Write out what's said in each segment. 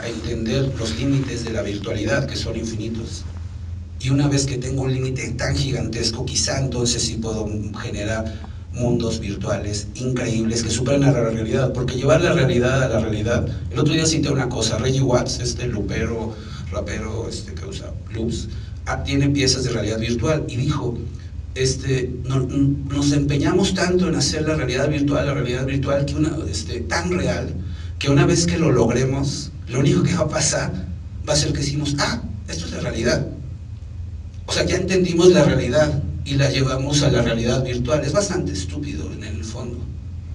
a entender los límites de la virtualidad, que son infinitos. Y una vez que tengo un límite tan gigantesco, quizá entonces sí puedo generar mundos virtuales increíbles que superan a la realidad, porque llevar la realidad a la realidad. El otro día cité una cosa, Reggie Watts, rapero que usa loops, tiene piezas de realidad virtual y dijo, nos empeñamos tanto en hacer la realidad virtual que tan real, que una vez que lo logremos, lo único que va a pasar va a ser que decimos, esto es la realidad. O sea, ya entendimos la realidad y la llevamos a la realidad virtual. Es bastante estúpido en el fondo.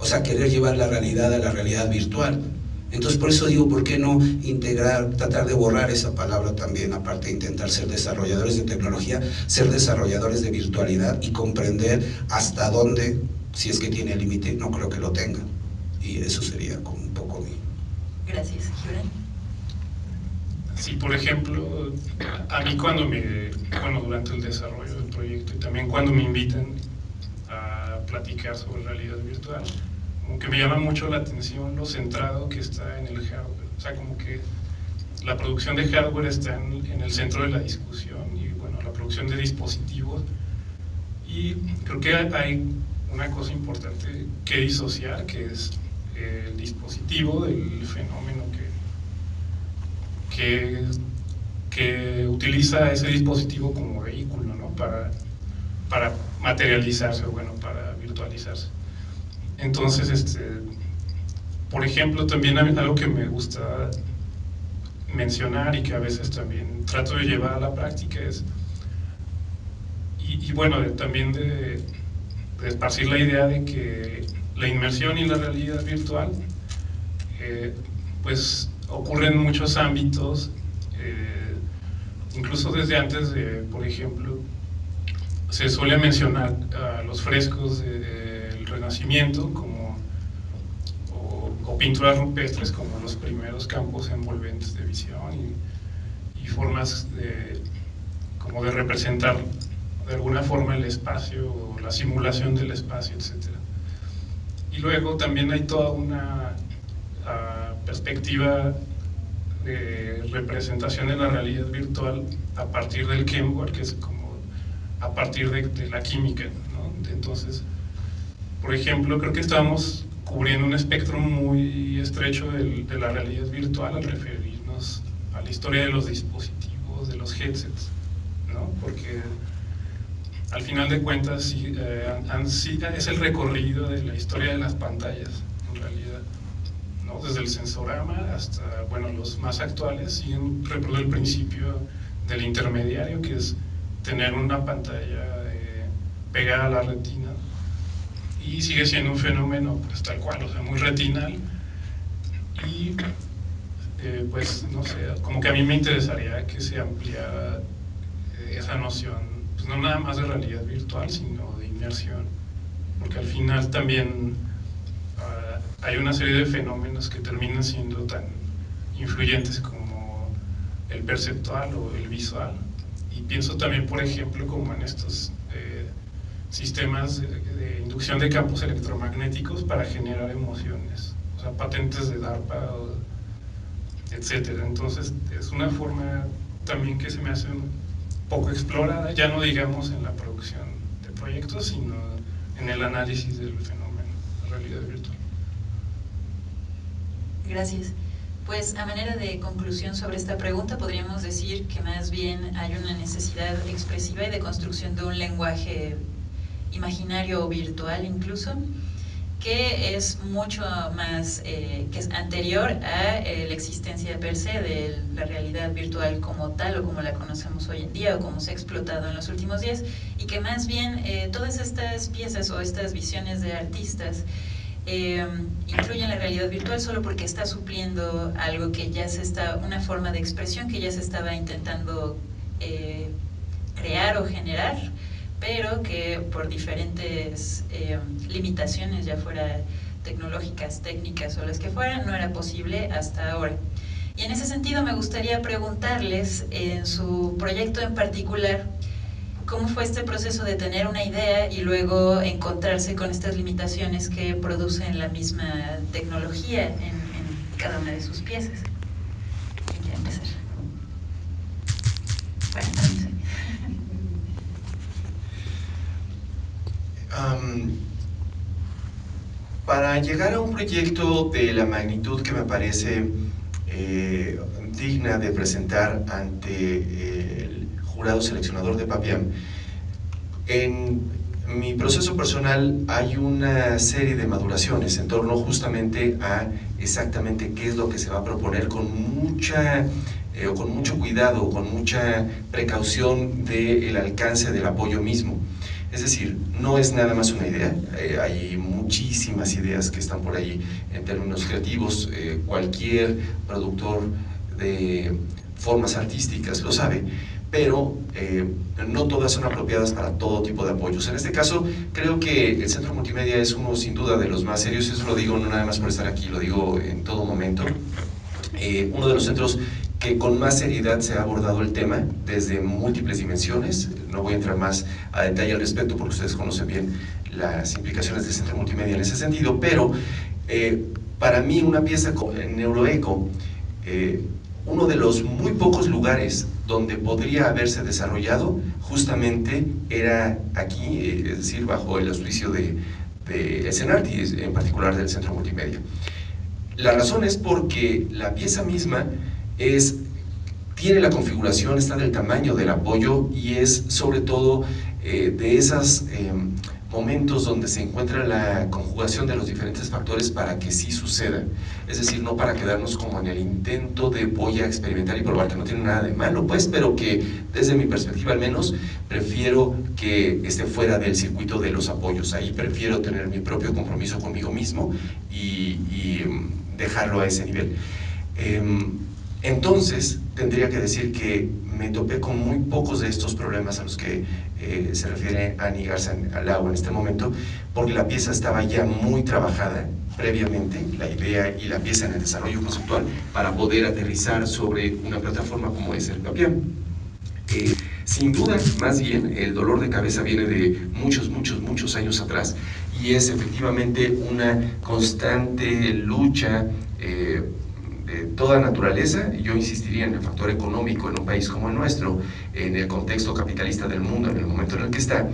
O sea, querer llevar la realidad a la realidad virtual. Entonces, por eso digo, ¿por qué no integrar, tratar de borrar esa palabra también, aparte de intentar ser desarrolladores de tecnología, ser desarrolladores de virtualidad y comprender hasta dónde, si es que tiene límite, no creo que lo tenga. Y eso sería como un poco mi... Gracias, Gibran. Sí, por ejemplo, a mí durante el desarrollo del proyecto y también cuando me invitan a platicar sobre realidad virtual, como que me llama mucho la atención lo centrado que está en el hardware. O sea, como que la producción de hardware está en el centro de la discusión y bueno, la producción de dispositivos. Y creo que hay una cosa importante que disociar, que es el dispositivo del fenómeno que utiliza ese dispositivo como vehículo, ¿no? para materializarse, o bueno, para virtualizarse. Entonces, por ejemplo, también algo que me gusta mencionar y que a veces también trato de llevar a la práctica es, y bueno, también de esparcir la idea de que la inmersión y la realidad virtual, pues ocurre en muchos ámbitos, incluso desde antes de, por ejemplo, se suele mencionar los frescos del Renacimiento o pinturas rupestres como los primeros campos envolventes de visión y formas como de representar de alguna forma el espacio o la simulación del espacio, etc. Y luego también hay toda una perspectiva de representación de la realidad virtual a partir del Kenworth, que es como a partir de la química, ¿no? Entonces, por ejemplo, creo que estamos cubriendo un espectro muy estrecho de la realidad virtual al referirnos a la historia de los dispositivos, de los headsets, ¿no? Porque al final de cuentas es el recorrido de la historia de las pantallas, en realidad, ¿no? Desde el sensorama hasta, bueno, los más actuales siguen reproduciendo el principio del intermediario, que es tener una pantalla pegada a la retina, y sigue siendo un fenómeno pues tal cual, o sea, muy retinal, y pues no sé, como que a mí me interesaría que se ampliara esa noción, pues no nada más de realidad virtual, sino de inmersión, porque al final también hay una serie de fenómenos que terminan siendo tan influyentes como el perceptual o el visual. Y pienso también, por ejemplo, como en estos sistemas de inducción de campos electromagnéticos para generar emociones, o sea, patentes de DARPA, etcétera. Entonces, es una forma también que se me hace un poco explorada, ya no digamos en la producción de proyectos, sino en el análisis del fenómeno de realidad virtual. Gracias. Pues a manera de conclusión sobre esta pregunta, podríamos decir que más bien hay una necesidad expresiva y de construcción de un lenguaje imaginario o virtual incluso, que es mucho más, que es anterior a la existencia per se de la realidad virtual como tal o como la conocemos hoy en día o como se ha explotado en los últimos días, y que más bien todas estas piezas o estas visiones de artistas incluyen la realidad virtual solo porque está supliendo algo que ya una forma de expresión que ya se estaba intentando crear o generar, pero que por diferentes limitaciones, ya fuera tecnológicas, técnicas o las que fueran, no era posible hasta ahora. Y en ese sentido me gustaría preguntarles, en su proyecto en particular, ¿cómo fue este proceso de tener una idea y luego encontrarse con estas limitaciones que producen la misma tecnología en cada una de sus piezas? Para llegar a un proyecto de la magnitud que me parece digna de presentar ante el jurado seleccionador de PAPIAM, en mi proceso personal hay una serie de maduraciones en torno justamente a exactamente qué es lo que se va a proponer con mucho cuidado, con mucha precaución del alcance del apoyo mismo. Es decir, no es nada más una idea, hay muchísimas ideas que están por ahí en términos creativos, cualquier productor de formas artísticas lo sabe, pero no todas son apropiadas para todo tipo de apoyos. En este caso, creo que el Centro Multimedia es uno sin duda de los más serios, eso lo digo no nada más por estar aquí, lo digo en todo momento. Uno de los centros que con más seriedad se ha abordado el tema desde múltiples dimensiones. No voy a entrar más a detalle al respecto porque ustedes conocen bien las implicaciones del Centro Multimedia en ese sentido, pero para mí una pieza como Neuroeco, uno de los muy pocos lugares donde podría haberse desarrollado justamente era aquí, es decir, bajo el auspicio de CENART y en particular del Centro Multimedia. La razón es porque la pieza misma tiene la configuración, está del tamaño del apoyo y es sobre todo de esos momentos donde se encuentra la conjugación de los diferentes factores para que sí suceda. Es decir, no para quedarnos como en el intento de voy a experimentar y probar, que no tiene nada de malo, pues, pero que desde mi perspectiva al menos prefiero que esté fuera del circuito de los apoyos. Ahí prefiero tener mi propio compromiso conmigo mismo y dejarlo a ese nivel. Entonces, tendría que decir que me topé con muy pocos de estos problemas a los que se refiere Annie Garza al agua en este momento, porque la pieza estaba ya muy trabajada previamente, la idea y la pieza en el desarrollo conceptual, para poder aterrizar sobre una plataforma como es el PAPIAM. Sin duda, más bien, el dolor de cabeza viene de muchos años atrás y es efectivamente una constante lucha de toda naturaleza. Yo insistiría en el factor económico en un país como el nuestro, en el contexto capitalista del mundo, en el momento en el que está,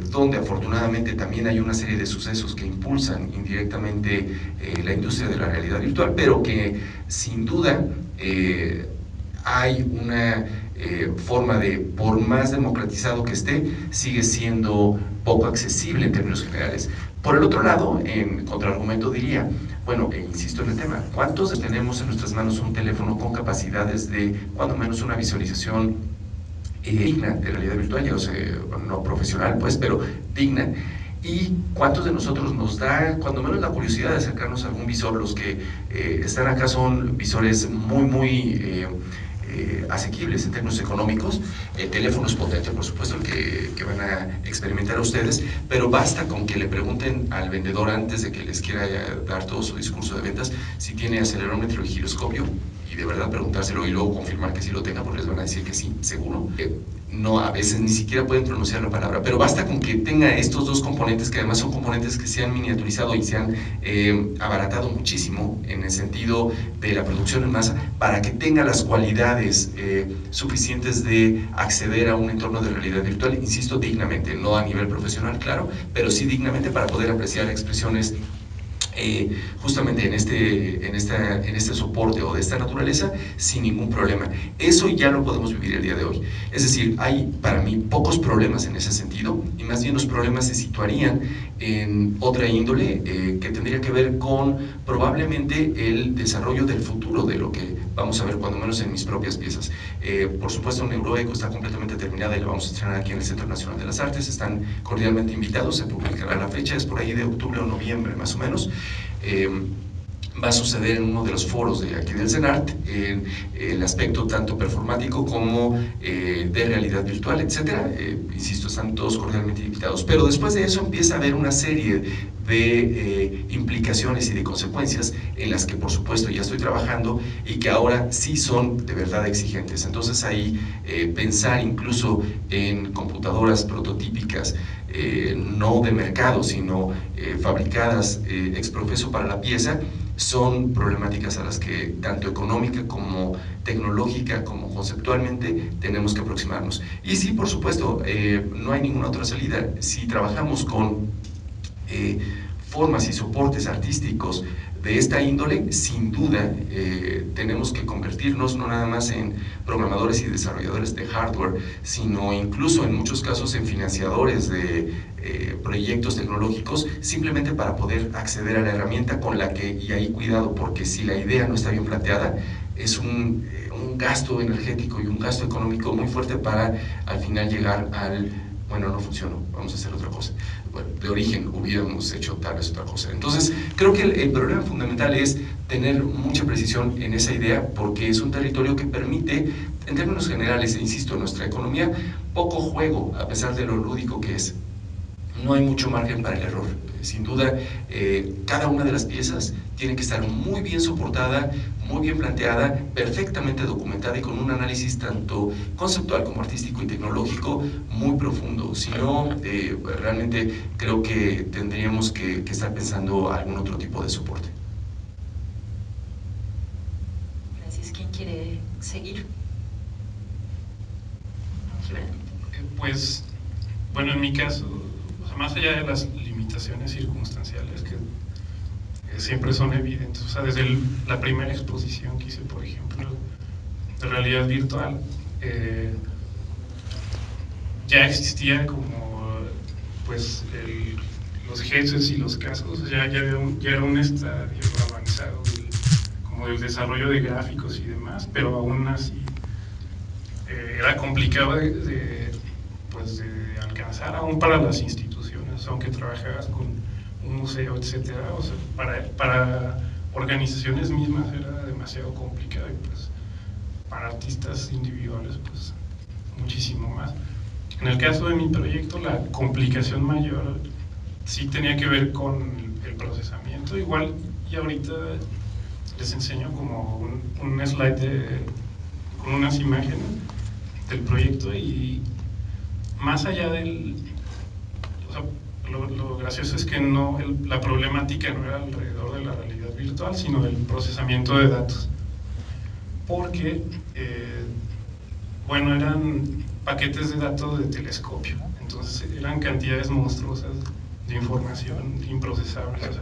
donde afortunadamente también hay una serie de sucesos que impulsan indirectamente la industria de la realidad virtual, pero que sin duda hay una forma de, por más democratizado que esté, sigue siendo poco accesible en términos generales. Por el otro lado, en contraargumento diría, bueno, insisto en el tema, ¿cuántos tenemos en nuestras manos un teléfono con capacidades de, cuando menos, una visualización digna de realidad virtual, ya sea, no profesional, pues, pero digna? ¿Y cuántos de nosotros nos da, cuando menos, la curiosidad de acercarnos a algún visor? Los que están acá son visores muy asequibles en términos económicos, el teléfono es potente, por supuesto, el que van a experimentar a ustedes, pero basta con que le pregunten al vendedor antes de que les quiera dar todo su discurso de ventas si tiene acelerómetro y giroscopio, y de verdad preguntárselo y luego confirmar que sí lo tenga, porque les van a decir que sí, seguro. No, a veces ni siquiera pueden pronunciar la palabra, pero basta con que tenga estos dos componentes, que además son componentes que se han miniaturizado y se han abaratado muchísimo en el sentido de la producción en masa, para que tenga las cualidades suficientes de acceder a un entorno de realidad virtual, insisto, dignamente, no a nivel profesional, claro, pero sí dignamente, para poder apreciar expresiones justamente en este soporte o de esta naturaleza sin ningún problema. Eso ya lo podemos vivir el día de hoy. Es decir, hay para mí pocos problemas en ese sentido, y más bien los problemas se situarían en otra índole que tendría que ver con probablemente el desarrollo del futuro de lo que vamos a ver, cuando menos en mis propias piezas. Por supuesto, Neuroeco está completamente terminada y la vamos a estrenar aquí en el Centro Nacional de las Artes. Están cordialmente invitados, se publicará la fecha, es por ahí de octubre o noviembre más o menos. Va a suceder en uno de los foros de aquí del CENART, en el aspecto tanto performático como de realidad virtual, etcétera. Insisto, están todos cordialmente invitados, pero después de eso empieza a haber una serie de implicaciones y de consecuencias en las que por supuesto ya estoy trabajando y que ahora sí son de verdad exigentes. Entonces ahí pensar incluso en computadoras prototípicas, no de mercado, sino fabricadas ex profeso para la pieza, son problemáticas a las que tanto económica como tecnológica como conceptualmente tenemos que aproximarnos. Y sí, por supuesto, no hay ninguna otra salida. Si trabajamos con formas y soportes artísticos de esta índole, sin duda tenemos que convertirnos no nada más en programadores y desarrolladores de hardware, sino incluso en muchos casos en financiadores de proyectos tecnológicos, simplemente para poder acceder a la herramienta con la que, y ahí cuidado, porque si la idea no está bien planteada, es un gasto energético y un gasto económico muy fuerte para al final llegar al, bueno, no funcionó, vamos a hacer otra cosa. Bueno, de origen hubiéramos hecho tal vez otra cosa. Entonces, creo que el problema fundamental es tener mucha precisión en esa idea, porque es un territorio que permite, en términos generales, insisto, nuestra economía, poco juego, a pesar de lo lúdico que es. No hay mucho margen para el error. Sin duda, cada una de las piezas tiene que estar muy bien soportada, muy bien planteada, perfectamente documentada y con un análisis tanto conceptual como artístico y tecnológico muy profundo. Si no, realmente creo que tendríamos que estar pensando algún otro tipo de soporte. Gracias. ¿Quién quiere seguir? Pues, bueno, en mi caso, o sea, más allá de las limitaciones circunstanciales que siempre son evidentes, o sea, desde la primera exposición que hice, por ejemplo, de realidad virtual, ya existía como, pues, los headsets y los cascos, ya era un estadio avanzado como del desarrollo de gráficos y demás, pero aún así era complicado pues de alcanzar aún para las instituciones, aunque trabajaras con un museo, etcétera. O sea, para organizaciones mismas era demasiado complicado y pues para artistas individuales pues muchísimo más. En el caso de mi proyecto, la complicación mayor sí tenía que ver con el procesamiento. Igual, y ahorita les enseño como un slide con unas imágenes del proyecto, y más allá del... O sea, lo gracioso es que la problemática no era alrededor de la realidad virtual, sino del procesamiento de datos. Porque, bueno, eran paquetes de datos de telescopio, entonces eran cantidades monstruosas de información improcesable. O sea,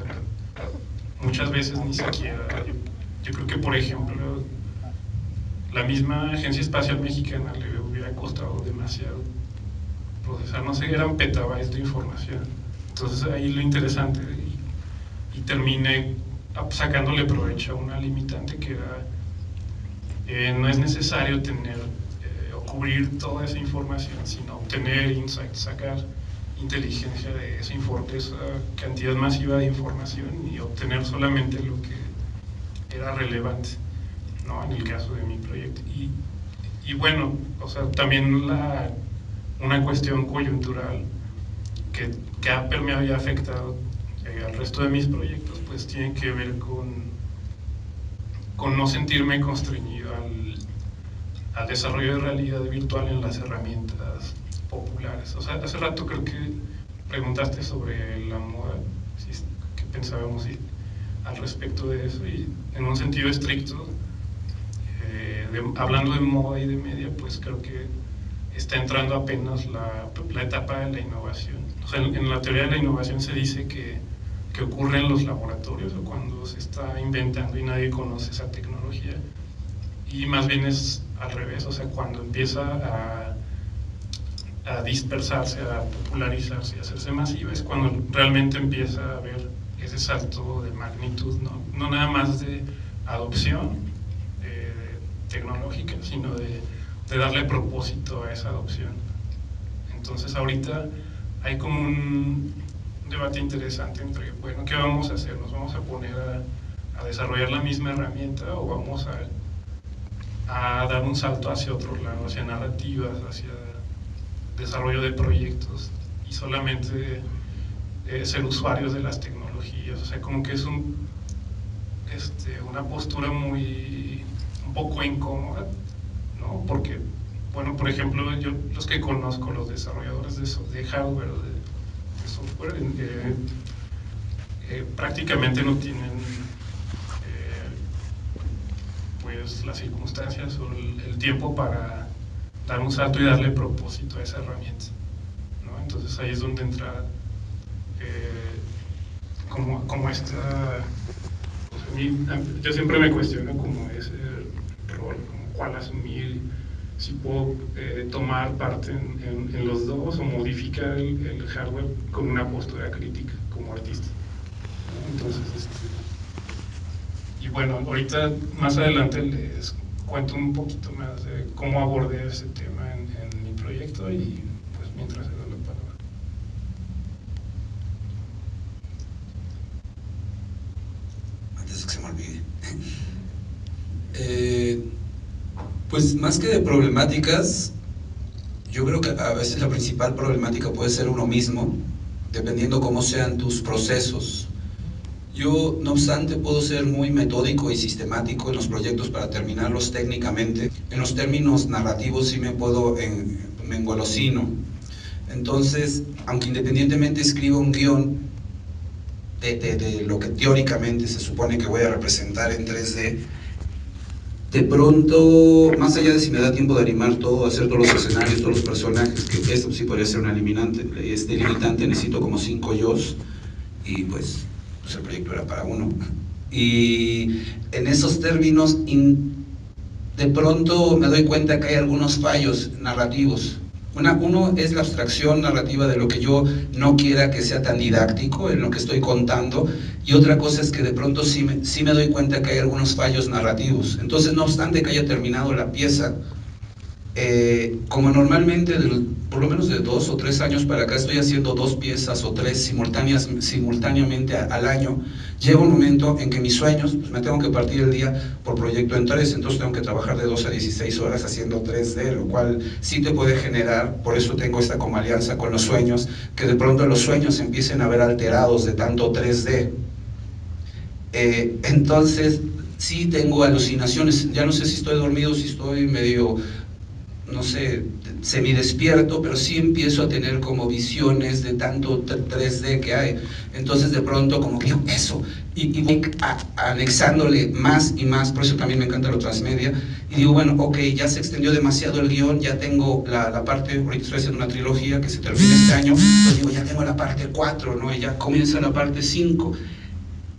muchas veces ni siquiera, yo creo que por ejemplo la misma Agencia Espacial Mexicana le hubiera costado demasiado procesar, no sé, eran petabytes de información. Entonces ahí lo interesante, y terminé sacándole provecho a una limitante que era, no es necesario tener o cubrir toda esa información, sino obtener insights, sacar inteligencia de esa cantidad masiva de información y obtener solamente lo que era relevante, ¿no? En el caso de mi proyecto. Y bueno, o sea, también una cuestión coyuntural que ha permeado y afectado al resto de mis proyectos, pues tiene que ver con no sentirme constreñido al desarrollo de realidad virtual en las herramientas populares. O sea, hace rato creo que preguntaste sobre la moda, qué pensábamos al respecto de eso, y en un sentido estricto, hablando de moda y de media, pues creo que está entrando apenas la etapa de la innovación. O sea, en la teoría de la innovación se dice que ocurre en los laboratorios, o cuando se está inventando y nadie conoce esa tecnología, y más bien es al revés, o sea, cuando empieza a dispersarse, a popularizarse y a hacerse masiva, es cuando realmente empieza a haber ese salto de magnitud, no nada más de adopción tecnológica, sino de darle propósito a esa adopción. Entonces ahorita hay como un debate interesante entre, bueno, ¿qué vamos a hacer? ¿Nos vamos a poner a desarrollar la misma herramienta, o vamos a dar un salto hacia otro lado, hacia narrativas, hacia desarrollo de proyectos y solamente ser usuarios de las tecnologías? O sea, como que es una postura un poco incómoda, ¿no? Porque, bueno, por ejemplo, yo los que conozco, los desarrolladores de hardware o de software, prácticamente no tienen pues las circunstancias o el tiempo para dar un salto y darle propósito a esa herramienta, ¿no? Entonces ahí es donde entra como esta... Yo siempre me cuestiono como ese rol, como cuál asumir, si puedo tomar parte en los dos o modificar el hardware con una postura crítica como artista. Entonces, y bueno, ahorita más adelante les cuento un poquito más de cómo abordé ese tema en mi proyecto y pues mientras le doy la palabra. Antes de que se me olvide. Pues más que de problemáticas, yo creo que a veces la principal problemática puede ser uno mismo, dependiendo cómo sean tus procesos. Yo, no obstante, puedo ser muy metódico y sistemático en los proyectos para terminarlos técnicamente. En los términos narrativos sí me engolosino. Entonces, aunque independientemente escriba un guión de lo que teóricamente se supone que voy a representar en 3D, de pronto, más allá de si me da tiempo de animar todo, hacer todos los escenarios, todos los personajes, que esto sí podría ser una limitante, necesito como 5 yos, y pues el proyecto era para uno. Y en esos términos, de pronto me doy cuenta que hay algunos fallos narrativos. Uno es la abstracción narrativa de lo que yo no quiera que sea tan didáctico en lo que estoy contando, y otra cosa es que de pronto sí me doy cuenta que hay algunos fallos narrativos. Entonces, no obstante que haya terminado la pieza, como normalmente por lo menos de 2 o 3 años para acá estoy haciendo 2 piezas o 3 simultáneamente al año, llega un momento en que mis sueños, pues me tengo que partir el día por proyecto en 3, entonces tengo que trabajar de 2 a 16 horas haciendo 3D, lo cual sí te puede generar, por eso tengo esta como alianza con los sueños, que de pronto los sueños se empiecen a ver alterados de tanto 3D. Entonces sí tengo alucinaciones, ya no sé si estoy dormido, si estoy medio, no sé, semidespierto, pero sí empiezo a tener como visiones de tanto 3D que hay. Entonces de pronto como que digo, eso, y voy anexándole más y más, por eso también me encanta lo transmedia, y digo, bueno, ok, ya se extendió demasiado el guión, ya tengo la parte, ahorita estoy haciendo una trilogía que se termina este año, pues digo, ya tengo la parte 4, ¿no? Y ya comienza la parte 5.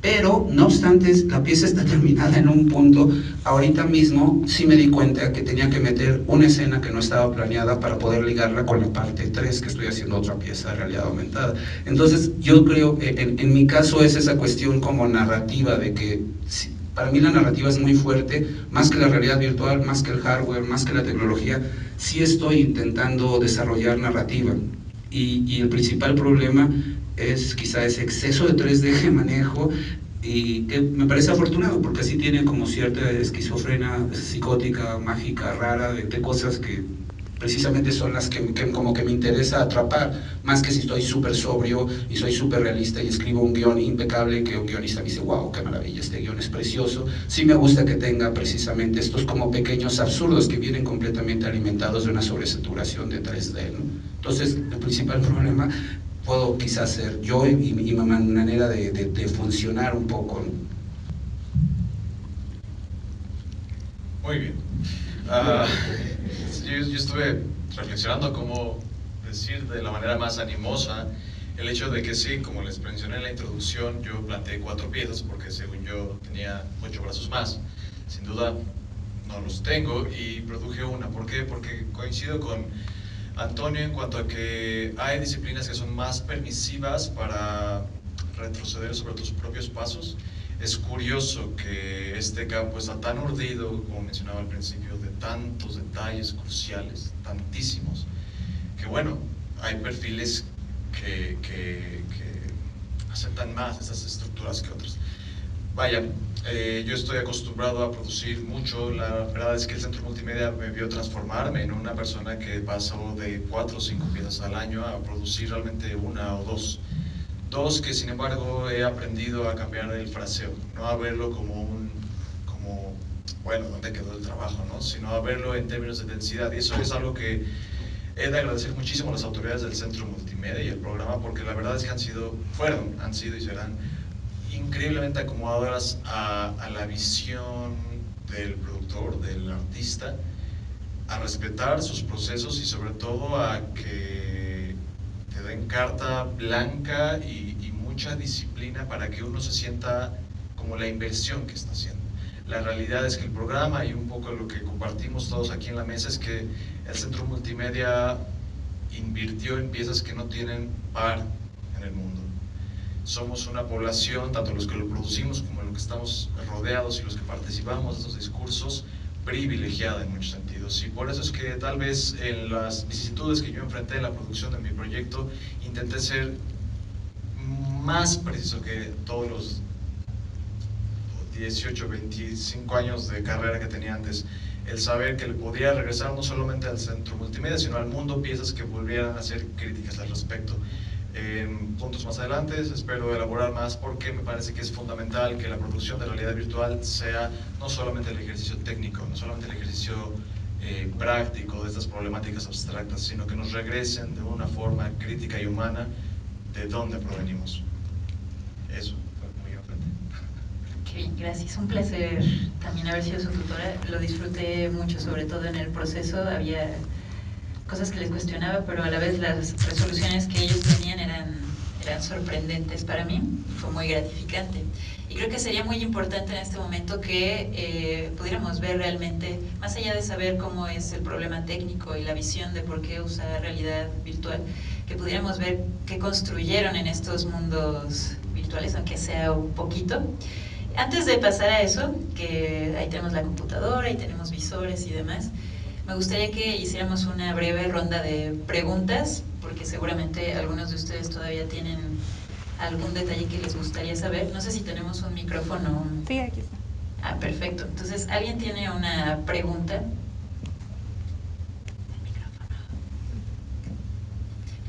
Pero, no obstante, la pieza está terminada en un punto. Ahorita mismo sí me di cuenta que tenía que meter una escena que no estaba planeada para poder ligarla con la parte 3, que estoy haciendo otra pieza de realidad aumentada. Entonces, yo creo que en mi caso es esa cuestión como narrativa de que, para mí la narrativa es muy fuerte, más que la realidad virtual, más que el hardware, más que la tecnología, sí estoy intentando desarrollar narrativa. Y el principal problema es quizá ese exceso de 3D que manejo, y que me parece afortunado porque así tiene como cierta esquizofrenia psicótica, mágica, rara, de cosas que precisamente son las que como que me interesa atrapar, más que si estoy súper sobrio y soy súper realista y escribo un guión impecable que un guionista me dice, wow, qué maravilla, este guión es precioso. Sí me gusta que tenga precisamente estos como pequeños absurdos que vienen completamente alimentados de una sobresaturación de 3D, ¿no? Entonces, el principal problema puedo quizás ser yo y mi manera de funcionar un poco, ¿no? Muy bien. Yo estuve reflexionando cómo decir de la manera más animosa el hecho de que sí, como les mencioné en la introducción, yo planteé 4 piezas porque según yo tenía 8 brazos más. Sin duda no los tengo y produje una. ¿Por qué? Porque coincido con Antonio en cuanto a que hay disciplinas que son más permisivas para retroceder sobre tus propios pasos. Es curioso que este campo está tan urdido, como mencionaba al principio, de tantos detalles cruciales, tantísimos, que bueno, hay perfiles que aceptan más esas estructuras que otros. Vaya, yo estoy acostumbrado a producir mucho. La verdad es que el Centro Multimedia me vio transformarme en una persona que pasó de 4 o 5 piezas al año a producir realmente 1 o 2. 2 que sin embargo he aprendido a cambiar el fraseo, no a verlo como bueno, ¿dónde quedó el trabajo?, ¿no? Sino a verlo en términos de densidad, y eso es algo que he de agradecer muchísimo a las autoridades del Centro Multimedia y el programa, porque la verdad es que han sido y serán increíblemente acomodadoras a la visión del productor, del artista, a respetar sus procesos y sobre todo a que te den carta blanca y muy mucha disciplina para que uno se sienta como la inversión que está haciendo. La realidad es que el programa, y un poco lo que compartimos todos aquí en la mesa, es que el Centro Multimedia invirtió en piezas que no tienen par en el mundo. Somos una población, tanto los que lo producimos como los que estamos rodeados y los que participamos de estos discursos, privilegiada en muchos sentidos, y por eso es que tal vez en las vicisitudes que yo enfrenté en la producción de mi proyecto intenté ser más preciso que todos los 18, 25 años de carrera que tenía antes, el saber que le podía regresar no solamente al Centro Multimedia, sino al mundo, piezas que volvieran a hacer críticas al respecto. Puntos más adelante espero elaborar más, porque me parece que es fundamental que la producción de realidad virtual sea no solamente el ejercicio técnico, no solamente el ejercicio práctico de estas problemáticas abstractas, sino que nos regresen de una forma crítica y humana de dónde provenimos. Eso fue muy importante. Qué bien, gracias. Un placer también haber sido su tutora. Lo disfruté mucho, sobre todo en el proceso. Había cosas que les cuestionaba, pero a la vez las resoluciones que ellos tenían eran sorprendentes para mí. Fue muy gratificante. Y creo que sería muy importante en este momento que pudiéramos ver realmente, más allá de saber cómo es el problema técnico y la visión de por qué usar realidad virtual, que pudiéramos ver qué construyeron en estos mundos virtuales, aunque sea un poquito. Antes de pasar a eso, que ahí tenemos la computadora, ahí tenemos visores y demás, me gustaría que hiciéramos una breve ronda de preguntas, porque seguramente algunos de ustedes todavía tienen algún detalle que les gustaría saber. No sé si tenemos un micrófono. Sí, aquí está. Ah, perfecto. Entonces, ¿alguien tiene una pregunta?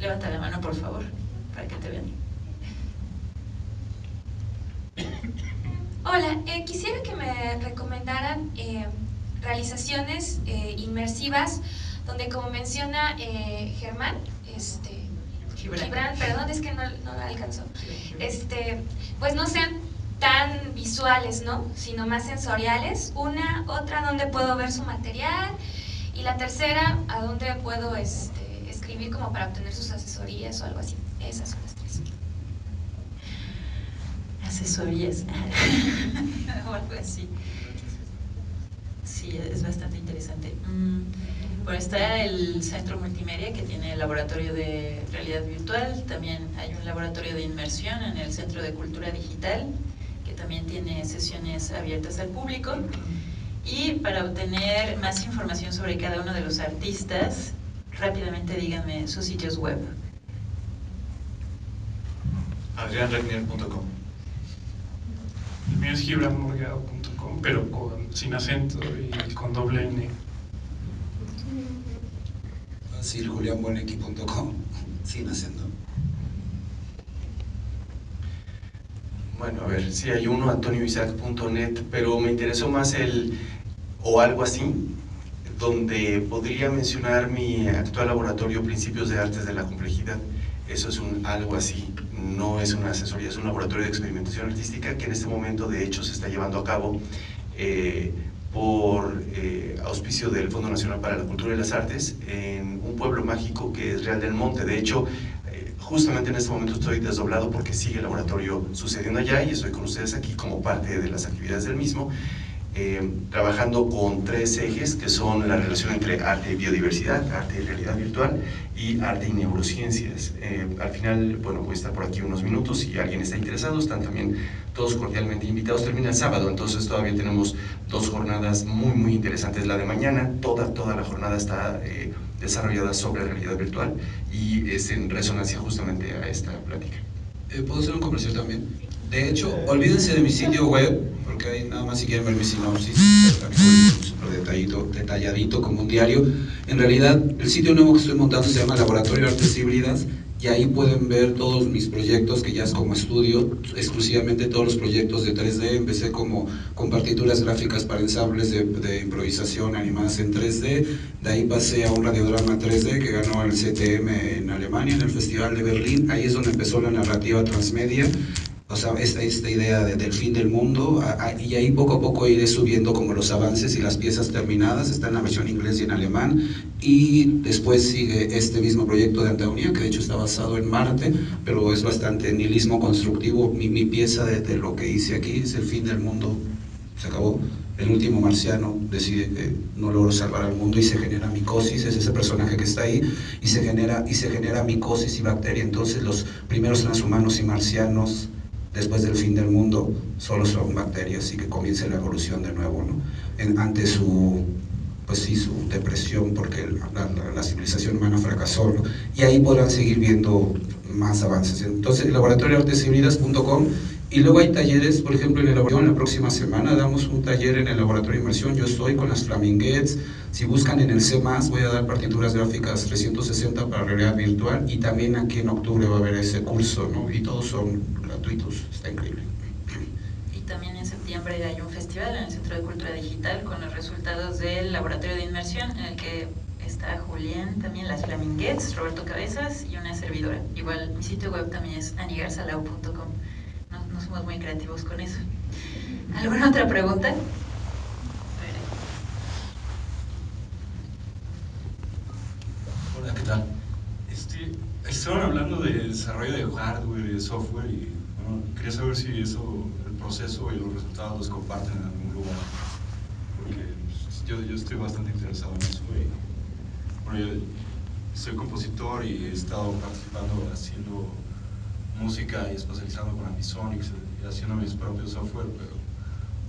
Levanta la mano, por favor, para que te vean. Hola, quisiera que me recomendaran realizaciones inmersivas donde, como menciona Germán, Gibran, perdón, es que no lo alcanzó, pues no sean tan visuales, ¿no?, sino más sensoriales. Una, otra donde puedo ver su material, y la tercera, a donde puedo escribir como para obtener sus asesorías o algo así. Esas son las tres. Asesorías o algo así. Sí, es bastante interesante. Bueno, está el Centro Multimedia, que tiene el laboratorio de realidad virtual. También hay un laboratorio de inmersión en el Centro de Cultura Digital, que también tiene sesiones abiertas al público. Y para obtener más información sobre cada uno de los artistas, rápidamente díganme sus sitios web. adrianregnier.com. El mío es gibranmorgado.com, pero sin acento y con doble N. Sí, julianbueneki.com, sin acento. Bueno, a ver, sí hay uno, antonioisaac.net, pero me interesó más el o algo así, donde podría mencionar mi actual laboratorio Principios de Artes de la Complejidad. Eso es un algo así, no es una asesoría, es un laboratorio de experimentación artística que en este momento de hecho se está llevando a cabo por auspicio del Fondo Nacional para la Cultura y las Artes en un pueblo mágico que es Real del Monte. De hecho, justamente en este momento estoy desdoblado porque sigue el laboratorio sucediendo allá y estoy con ustedes aquí como parte de las actividades del mismo, trabajando con tres ejes que son la relación entre arte y biodiversidad, arte y realidad virtual y arte y neurociencias. Al final, bueno, voy a estar por aquí unos minutos, si alguien está interesado, están también todos cordialmente invitados. Termina el sábado, entonces todavía tenemos dos jornadas muy interesantes. La de mañana, toda la jornada está desarrollada sobre realidad virtual y es en resonancia justamente a esta plática. ¿Puedo hacer un comercial también? De hecho, olvídense de mi sitio web, porque ahí nada más si quieren ver mi sinopsis, súper detalladito como un diario. En realidad, el sitio nuevo que estoy montando se llama Laboratorio de Artes Híbridas, y ahí pueden ver todos mis proyectos, que ya es como estudio, exclusivamente todos los proyectos de 3D. Empecé como con partituras gráficas para ensambles de improvisación animadas en 3D, de ahí pasé a un radiodrama 3D que ganó el CTM en Alemania, en el Festival de Berlín. Ahí es donde empezó la narrativa transmedia. O sea, esta idea del fin del mundo, y ahí poco a poco iré subiendo como los avances y las piezas terminadas. Está en la versión inglés y en alemán, y después sigue este mismo proyecto de Antonia, que de hecho está basado en Marte, pero es bastante nihilismo constructivo. Mi pieza de lo que hice aquí es el fin del mundo, se acabó. El último marciano decide que no logró salvar al mundo y se genera micosis, es ese personaje que está ahí, y se genera micosis y bacteria. Entonces los primeros transhumanos y marcianos después del fin del mundo solo son bacterias, y que comience la evolución de nuevo, ¿no? Ante su, pues sí, su depresión, porque la civilización humana fracasó, ¿no? Y ahí podrán seguir viendo más avances. Entonces, laboratorioarteshíbridas.com. Y luego hay talleres, por ejemplo, en el laboratorio, la próxima semana damos un taller en el laboratorio de inmersión. Yo estoy con las Flaminguettes. Si buscan en el C+, voy a dar partituras gráficas 360 para realidad virtual, y también aquí en octubre va a haber ese curso, ¿no? Y todos son gratuitos, está increíble. Y también en septiembre hay un festival en el Centro de Cultura Digital con los resultados del laboratorio de inmersión, en el que está Julián, también las Flaminguettes, Roberto Cabezas y una servidora. Igual mi sitio web también es anigarsalau.com. No somos muy creativos con eso. ¿Alguna otra pregunta? Hola, ¿qué tal? Estaban hablando de desarrollo de hardware y de software, y bueno, quería saber si eso, el proceso y los resultados los comparten en algún lugar, porque pues, yo estoy bastante interesado en eso. Y, bueno, yo soy compositor y he estado participando haciendo música y especializando con Ambisonics y haciendo mis propios software, pero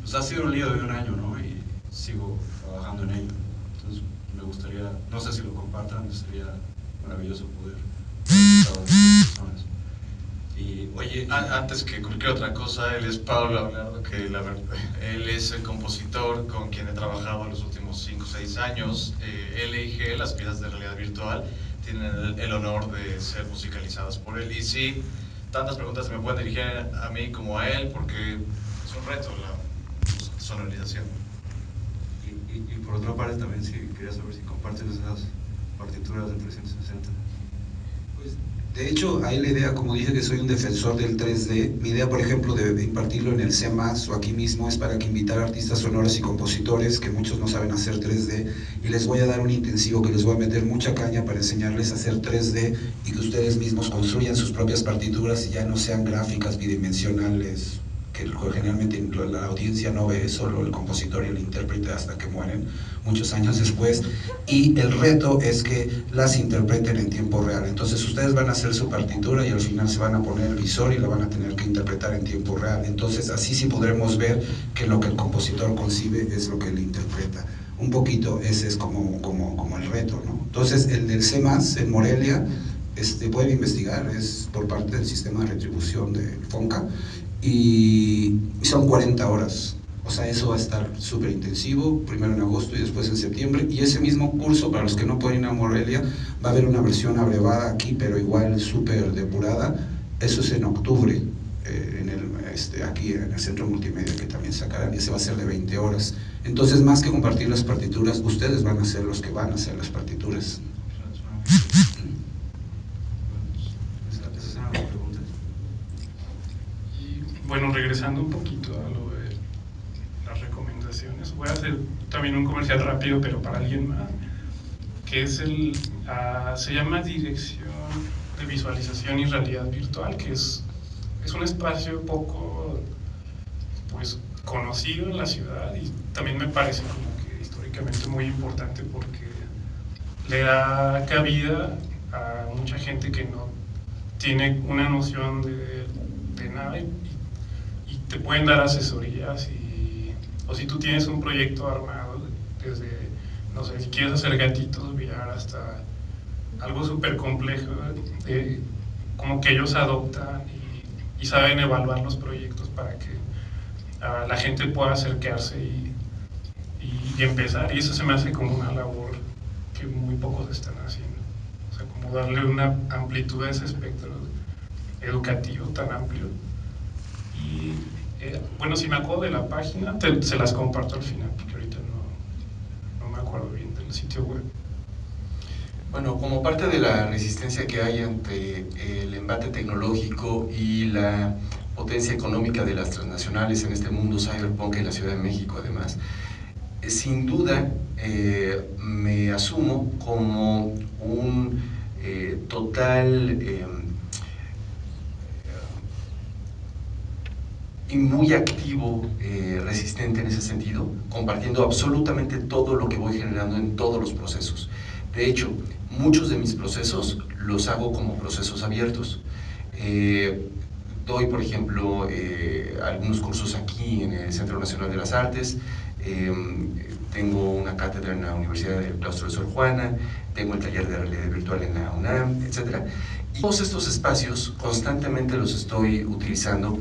pues ha sido un lío de un año, ¿no? Y sigo trabajando en ello. Entonces me gustaría, no sé si lo compartan, sería maravilloso poder estar con otras personas. Y oye, antes que cualquier otra cosa, él es Pablo Abelardo, que él es el compositor con quien he trabajado los últimos 5 o 6 años. LIG, las piezas de realidad virtual, tienen el honor de ser musicalizadas por él. Y sí, tantas preguntas se me pueden dirigir a mí como a él, porque es un reto la sonorización. Y por otra parte también quería saber si compartes esas partituras de 360. Pues, de hecho, hay la idea, como dije que soy un defensor del 3D, mi idea, por ejemplo, de impartirlo en el C+, o aquí mismo, es para que invitar a artistas sonoros y compositores, que muchos no saben hacer 3D, y les voy a dar un intensivo que les voy a meter mucha caña para enseñarles a hacer 3D, y que ustedes mismos construyan sus propias partituras y ya no sean gráficas bidimensionales, que generalmente la audiencia no ve, solo el compositor y el intérprete hasta que mueren muchos años después, y el reto es que las interpreten en tiempo real. Entonces ustedes van a hacer su partitura y al final se van a poner el visor y la van a tener que interpretar en tiempo real. Entonces así sí podremos ver que lo que el compositor concibe es lo que él interpreta. Un poquito ese es como el reto, ¿no? Entonces el del C+, en Morelia, pueden investigar, es por parte del sistema de retribución de FONCA, y son 40 horas, o sea, eso va a estar súper intensivo, primero en agosto y después en septiembre. Y ese mismo curso, para los que no pueden ir a Morelia, va a haber una versión abrevada aquí, pero igual súper depurada. Eso es en octubre, aquí en el Centro Multimedia, que también sacarán, y ese va a ser de 20 horas. Entonces, más que compartir las partituras, ustedes van a ser los que van a hacer las partituras. Bueno, regresando un poquito a lo de las recomendaciones, voy a hacer también un comercial rápido, pero para alguien más, que es se llama Dirección de Visualización y Realidad Virtual, que es un espacio poco, pues, conocido en la ciudad, y también me parece como que históricamente muy importante, porque le da cabida a mucha gente que no tiene una noción de nada, y te pueden dar asesorías, o si tú tienes un proyecto armado, desde, no sé, si quieres hacer gatitos VR hasta algo súper complejo, como que ellos adoptan y saben evaluar los proyectos para que la gente pueda acercarse y empezar, y eso se me hace como una labor que muy pocos están haciendo, o sea, como darle una amplitud a ese espectro educativo tan amplio. Y bueno, si me acuerdo de la página, se las comparto al final, porque ahorita no me acuerdo bien del sitio web. Bueno, como parte de la resistencia que hay ante el embate tecnológico y la potencia económica de las transnacionales en este mundo cyberpunk en la Ciudad de México además, sin duda me asumo como un total y muy activo, resistente en ese sentido, compartiendo absolutamente todo lo que voy generando en todos los procesos. De hecho, muchos de mis procesos los hago como procesos abiertos. Doy, por ejemplo, algunos cursos aquí en el Centro Nacional de las Artes, tengo una cátedra en la Universidad del Claustro de Sor Juana, tengo el taller de realidad virtual en la UNAM, etc. Y todos estos espacios constantemente los estoy utilizando.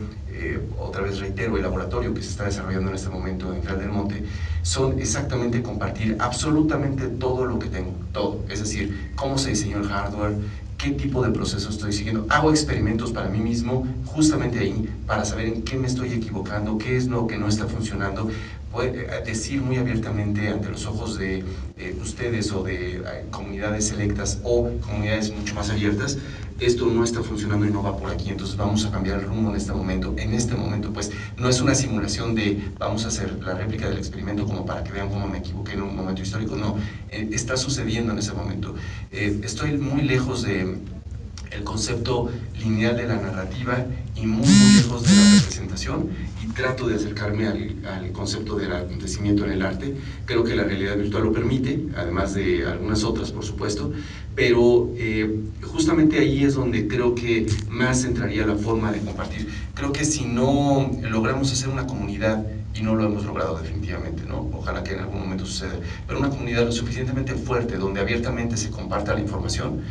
Otra vez reitero, el laboratorio que se está desarrollando en este momento en Real del Monte son exactamente compartir absolutamente todo lo que tengo, todo, es decir, cómo se diseñó el hardware, qué tipo de proceso estoy siguiendo, hago experimentos para mí mismo justamente ahí para saber en qué me estoy equivocando, qué es lo que no está funcionando, decir muy abiertamente ante los ojos de ustedes o de comunidades selectas o comunidades mucho más abiertas, esto no está funcionando y no va por aquí, entonces vamos a cambiar el rumbo en este momento. En este momento, pues, no es una simulación de vamos a hacer la réplica del experimento como para que vean cómo me equivoqué en un momento histórico, no, está sucediendo en ese momento. Estoy muy lejos de el concepto lineal de la narrativa y muy lejos de la representación, y trato de acercarme al concepto del acontecimiento en el arte. Creo que la realidad virtual lo permite, además de algunas otras, por supuesto, pero justamente ahí es donde creo que más entraría la forma de compartir. Creo que si no logramos hacer una comunidad, y no lo hemos logrado definitivamente, ¿no? Ojalá que en algún momento suceda, pero una comunidad lo suficientemente fuerte donde abiertamente se comparta la información,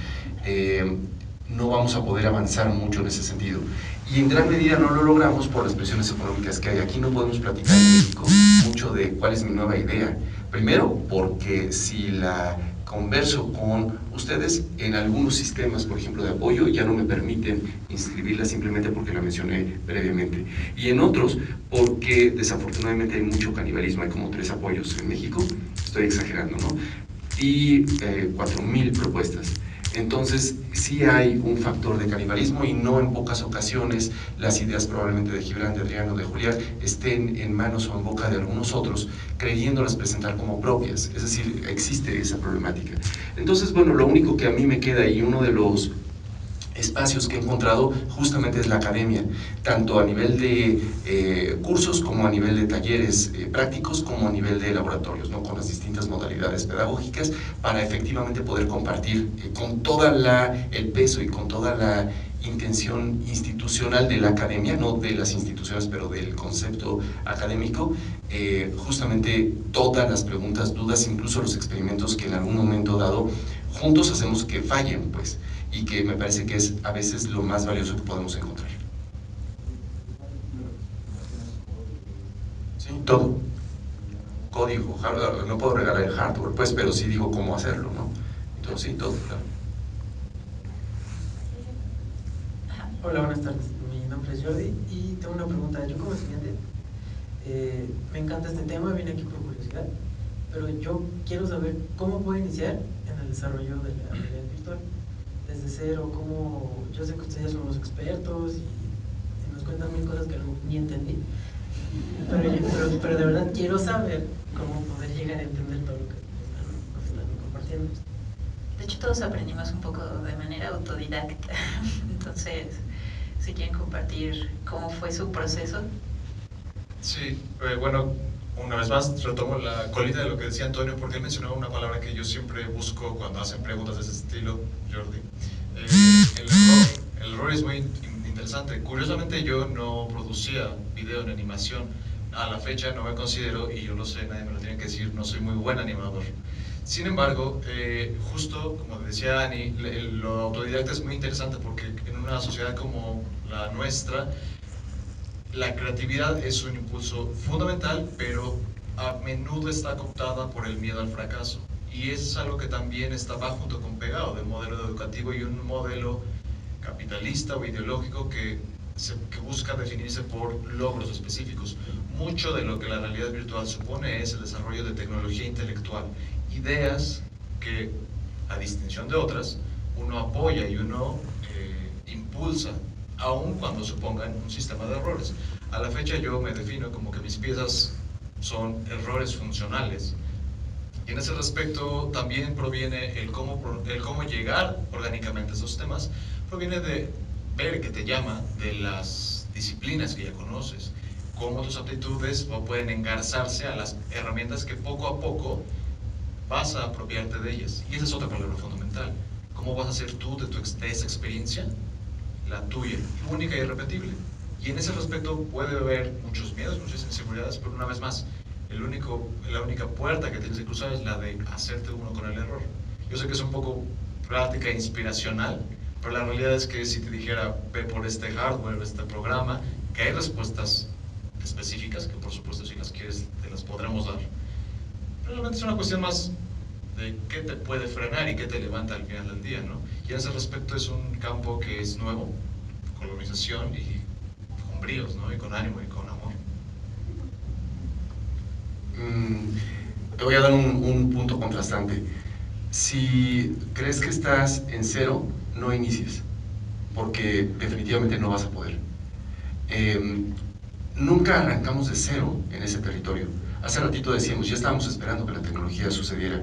no vamos a poder avanzar mucho en ese sentido. Y en gran medida no lo logramos por las presiones económicas que hay. Aquí no podemos platicar en México mucho de cuál es mi nueva idea. Primero, porque si la converso con ustedes, en algunos sistemas, por ejemplo, de apoyo, ya no me permiten inscribirla simplemente porque la mencioné previamente. Y en otros, porque desafortunadamente hay mucho canibalismo, hay como 3 apoyos en México, estoy exagerando, ¿no? Y 4,000 propuestas. Entonces, sí hay un factor de canibalismo y no en pocas ocasiones las ideas probablemente de Gibran, de Adriano, de Julián estén en manos o en boca de algunos otros, creyéndolas presentar como propias. Es decir, existe esa problemática. Entonces, bueno, lo único que a mí me queda y uno de los espacios que he encontrado justamente es la academia, tanto a nivel de cursos como a nivel de talleres prácticos, como a nivel de laboratorios, ¿no? Con las distintas modalidades pedagógicas, para efectivamente poder compartir con toda el peso y con toda la intención institucional de la academia, no de las instituciones, pero del concepto académico, justamente todas las preguntas, dudas, incluso los experimentos que en algún momento dado juntos hacemos que fallen, pues, y que me parece que es a veces lo más valioso que podemos encontrar. Sí, todo. Código, hardware, no puedo regalar el hardware, pues, pero sí digo cómo hacerlo, ¿no? Entonces, sí, todo, claro. Hola, buenas tardes. Mi nombre es Jordi y tengo una pregunta. Yo como estudiante, me encanta este tema, vine aquí por curiosidad, pero yo quiero saber cómo puedo iniciar en el desarrollo de la realidad virtual. Desde cero, cómo, yo sé que ustedes son los expertos y nos cuentan mil cosas que ni entendí, pero de verdad quiero saber cómo poder llegar a entender todo lo que nos están compartiendo. De hecho, todos aprendimos un poco de manera autodidacta, entonces, si quieren compartir cómo fue su proceso. Sí, bueno, una vez más retomo la colita de lo que decía Antonio, porque él mencionaba una palabra que yo siempre busco cuando hacen preguntas de ese estilo, Jordi. El error es muy interesante. Curiosamente yo no producía video en animación. A la fecha no me considero, y yo lo sé, nadie me lo tiene que decir, no soy muy buen animador. Sin embargo, justo como decía Ani, lo autodidacta es muy interesante porque en una sociedad como la nuestra, la creatividad es un impulso fundamental, pero a menudo está cooptada por el miedo al fracaso. Y es algo que también está va junto con pegado del modelo educativo y un modelo capitalista o ideológico que busca definirse por logros específicos. Mucho de lo que la realidad virtual supone es el desarrollo de tecnología intelectual, ideas que, a distinción de otras, uno apoya y uno impulsa aun cuando supongan un sistema de errores. A la fecha yo me defino como que mis piezas son errores funcionales. Y en ese respecto también proviene el cómo llegar orgánicamente a esos temas, proviene de ver que te llama de las disciplinas que ya conoces, cómo tus aptitudes pueden engarzarse a las herramientas que poco a poco vas a apropiarte de ellas. Y esa es otra palabra fundamental. ¿Cómo vas a hacer tú de esa experiencia la tuya, única y irrepetible? Y en ese respecto puede haber muchos miedos, muchas inseguridades, pero una vez más, la única puerta que tienes que cruzar es la de hacerte uno con el error. Yo sé que es un poco práctica e inspiracional, pero la realidad es que si te dijera, ve por este hardware, este programa, que hay respuestas específicas, que por supuesto si las quieres te las podremos dar. Realmente es una cuestión más de qué te puede frenar y qué te levanta al final del día, ¿no? Y en ese respecto es un campo que es nuevo, con organización y con bríos, ¿no? Y con ánimo y con amor. Te voy a dar un punto contrastante. Si crees que estás en cero, no inicies, porque definitivamente no vas a poder. Nunca arrancamos de cero en ese territorio. Hace ratito decíamos, ya estábamos esperando que la tecnología sucediera.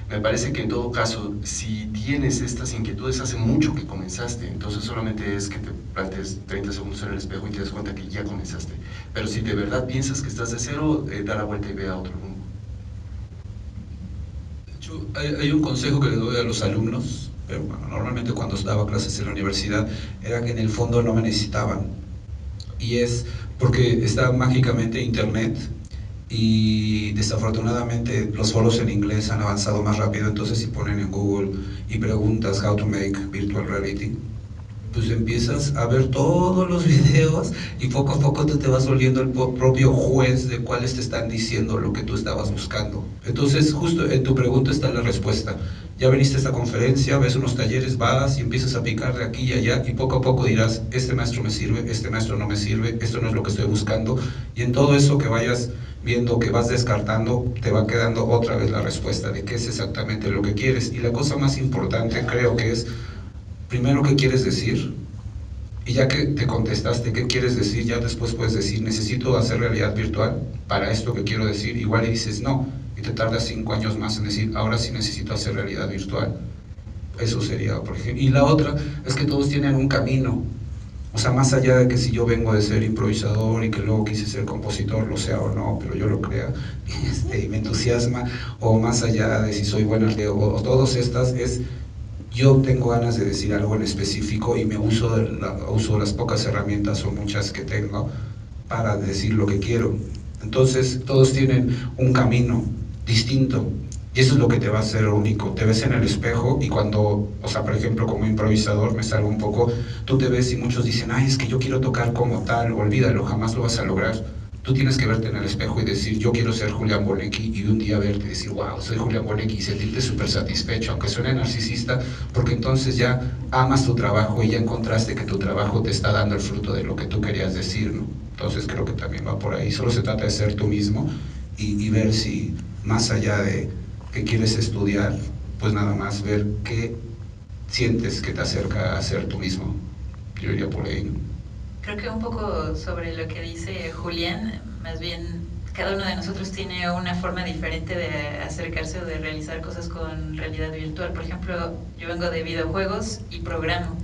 Me parece que en todo caso, si tienes estas inquietudes, hace mucho que comenzaste, entonces solamente es que te plantes 30 segundos en el espejo y te das cuenta que ya comenzaste. Pero si de verdad piensas que estás de cero, da la vuelta y ve a otro rumbo. De hecho, hay un consejo que le doy a los alumnos, pero bueno, normalmente cuando daba clases en la universidad, era que en el fondo no me necesitaban. Y es porque está mágicamente internet, y desafortunadamente los foros en inglés han avanzado más rápido, entonces si ponen en Google y preguntas how to make virtual reality, pues empiezas a ver todos los videos y poco a poco tú te vas volviendo el propio juez de cuáles te están diciendo lo que tú estabas buscando. Entonces justo en tu pregunta está la respuesta. Ya viniste a esta conferencia, ves unos talleres, vas y empiezas a picar de aquí y allá y poco a poco dirás, este maestro me sirve, este maestro no me sirve, esto no es lo que estoy buscando, y en todo eso que vayas viendo, que vas descartando, te va quedando otra vez la respuesta de qué es exactamente lo que quieres. Y la cosa más importante creo que es, primero, qué quieres decir, y ya que te contestaste qué quieres decir, ya después puedes decir, necesito hacer realidad virtual para esto que quiero decir, igual y dices no, y te tardas 5 años más en decir, ahora sí necesito hacer realidad virtual. Eso sería, por ejemplo. Y la otra es que todos tienen un camino. O sea, más allá de que si yo vengo de ser improvisador y que luego quise ser compositor, lo sea o no, pero yo lo crea, y me entusiasma, o más allá de si soy buena o todas estas, es yo tengo ganas de decir algo en específico y me uso las pocas herramientas o muchas que tengo para decir lo que quiero. Entonces, todos tienen un camino distinto. Y eso es lo que te va a hacer único. Te ves en el espejo y cuando, o sea, por ejemplo, como improvisador, me salgo un poco, tú te ves y muchos dicen, ay, es que yo quiero tocar como tal, olvídalo, jamás lo vas a lograr. Tú tienes que verte en el espejo y decir, yo quiero ser Julián Bonecki, y un día verte y decir, wow, soy Julián Bonecki, y sentirte súper satisfecho, aunque suene narcisista, porque entonces ya amas tu trabajo y ya encontraste que tu trabajo te está dando el fruto de lo que tú querías decir, ¿no? Entonces creo que también va por ahí. Solo se trata de ser tú mismo y ver si, más allá de que quieres estudiar, pues nada más ver qué sientes que te acerca a ser tú mismo. Yo iría por ahí, ¿no? Creo que un poco sobre lo que dice Julián, más bien cada uno de nosotros tiene una forma diferente de acercarse o de realizar cosas con realidad virtual. Por ejemplo, yo vengo de videojuegos y programo.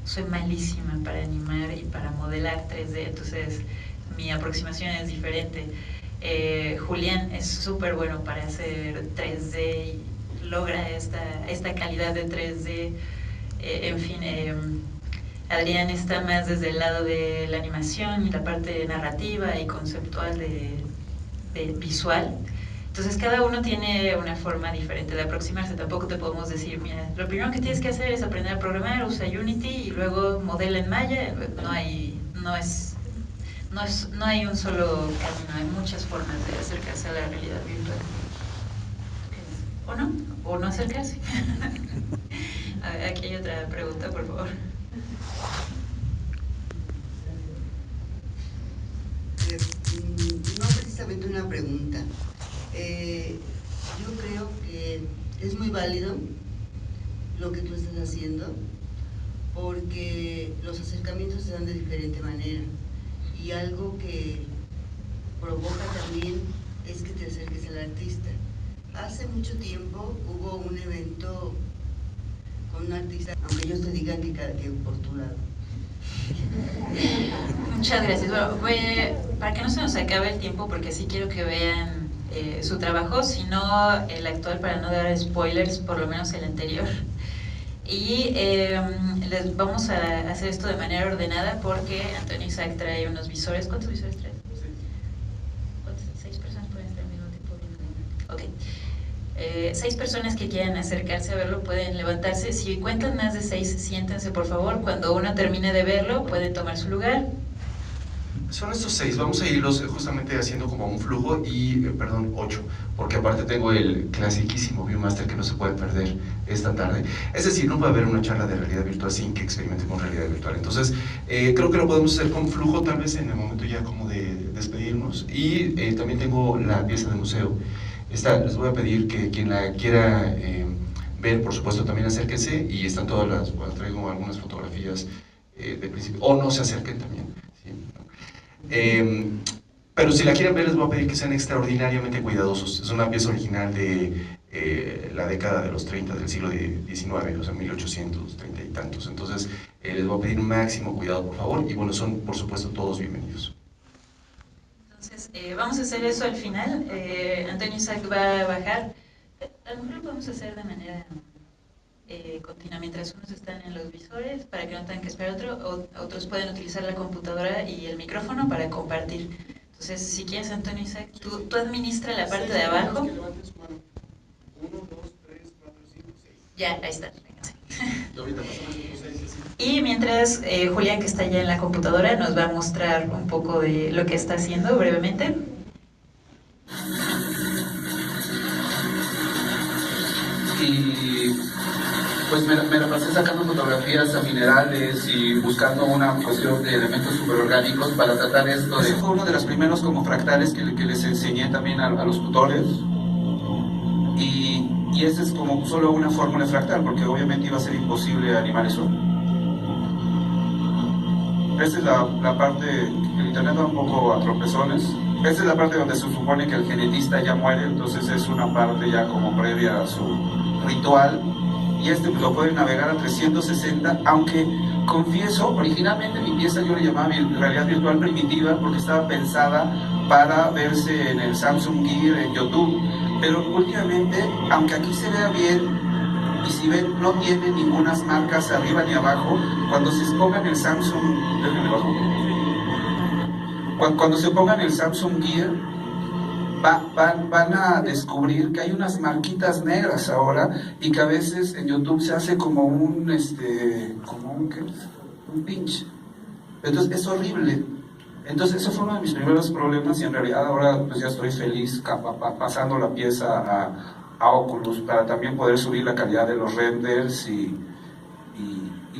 Soy malísima para animar y para modelar 3D, entonces mi aproximación es diferente. Julián es súper bueno para hacer 3D y logra esta calidad de 3D. En fin, Adrián está más desde el lado de la animación y la parte narrativa y conceptual de visual. Entonces cada uno tiene una forma diferente de aproximarse. Tampoco te podemos decir, mira, lo primero que tienes que hacer es aprender a programar, usa Unity y luego modela en Maya. No hay un solo camino, hay muchas formas de acercarse a la realidad virtual. ¿O no? ¿O no acercarse? Aquí hay otra pregunta, por favor. No precisamente una pregunta. Yo creo que es muy válido lo que tú estás haciendo, porque los acercamientos se dan de diferente manera y algo que provoca también es que te acerques al artista. Hace mucho tiempo hubo un evento con un artista, aunque ellos te digan que por tu lado. Muchas gracias. Bueno, para que no se nos acabe el tiempo, porque sí quiero que vean su trabajo, sino el actual, para no dar spoilers, por lo menos el anterior. Y les vamos a hacer esto de manera ordenada porque Antonio Isaac trae unos visores. ¿Cuántos visores traes? ¿Cuántas? 6 personas pueden estar al mismo tiempo viendo. Ok. 6 personas que quieran acercarse a verlo pueden levantarse. Si cuentan más de 6, siéntense por favor. Cuando uno termine de verlo, pueden tomar su lugar. Son estos 6, vamos a irlos justamente haciendo como un flujo y, perdón, 8, porque aparte tengo el clasiquísimo Viewmaster que no se puede perder esta tarde. Es decir, no puede haber una charla de realidad virtual sin que experimentemos realidad virtual. Entonces, creo que lo podemos hacer con flujo, tal vez en el momento ya como de despedirnos. Y también tengo la pieza de museo. Les voy a pedir que quien la quiera ver, por supuesto, también acérquense, y están todas las, bueno, traigo algunas fotografías de principio, o no se acerquen también, ¿sí? Pero si la quieren ver, les voy a pedir que sean extraordinariamente cuidadosos. Es una pieza original de la década de los 30 del siglo XIX, o sea, 1830 y tantos. Entonces, les voy a pedir máximo cuidado, por favor, y bueno, son, por supuesto, todos bienvenidos. Entonces, vamos a hacer eso al final. Antonio Isaac va a bajar. A lo mejor lo podemos hacer de manera continua, mientras unos están en los visores, para que no tengan que esperar otros pueden utilizar la computadora y el micrófono para compartir. Entonces, si quieres, Antonio Isaac, tú administra la parte de abajo. 1, 2, 3, 4, 5, 6. Ya, ahí está. Y mientras Julián, que está ya en la computadora, nos va a mostrar un poco de lo que está haciendo brevemente. Y pues me la pasé sacando fotografías a minerales y buscando una cuestión de elementos superorgánicos para tratar esto. Ese fue uno de los primeros como fractales que les enseñé también a los tutores. Y esa es como solo una fórmula fractal, porque obviamente iba a ser imposible animar eso. Esta es la parte que el internet da un poco a tropezones. Esta es la parte donde se supone que el genetista ya muere, entonces es una parte ya como previa a su ritual. Y pues lo pueden navegar a 360, aunque confieso, originalmente mi pieza yo le llamaba realidad virtual primitiva porque estaba pensada para verse en el Samsung Gear, en YouTube. Pero últimamente, aunque aquí se vea bien, y si ven, no tiene ninguna marcas arriba ni abajo, cuando se pongan el Samsung, cuando se pongan el Samsung Gear, van a descubrir que hay unas marquitas negras ahora, y que a veces en YouTube se hace como un pinch. Entonces es horrible. Entonces eso fue uno de mis primeros problemas, y en realidad ahora pues ya estoy feliz pasando la pieza a Oculus para también poder subir la calidad de los renders y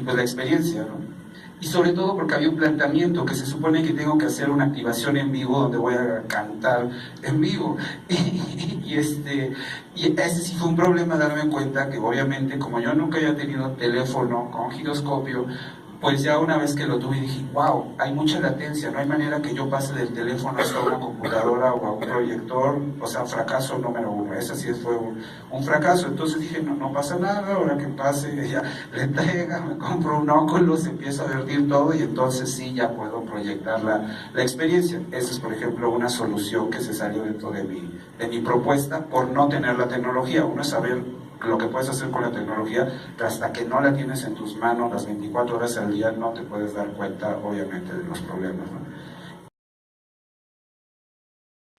pues la experiencia, ¿no? Y sobre todo porque había un planteamiento que se supone que tengo que hacer una activación en vivo donde voy a cantar en vivo. Y ese sí fue un problema, darme cuenta que obviamente como yo nunca había tenido teléfono con giroscopio, pues ya una vez que lo tuve dije, wow, hay mucha latencia, no hay manera que yo pase del teléfono hasta una computadora o a un proyector, o sea, fracaso número 1, ese sí fue un fracaso. Entonces dije, no pasa nada, ahora que pase, ya le entrega, me compro un Oculus, empiezo a vertir todo y entonces sí ya puedo proyectar la experiencia. Esa es, por ejemplo, una solución que se salió dentro de mi propuesta por no tener la tecnología. Uno es saber lo que puedes hacer con la tecnología, pero hasta que no la tienes en tus manos las 24 horas al día no te puedes dar cuenta, obviamente, de los problemas, ¿no?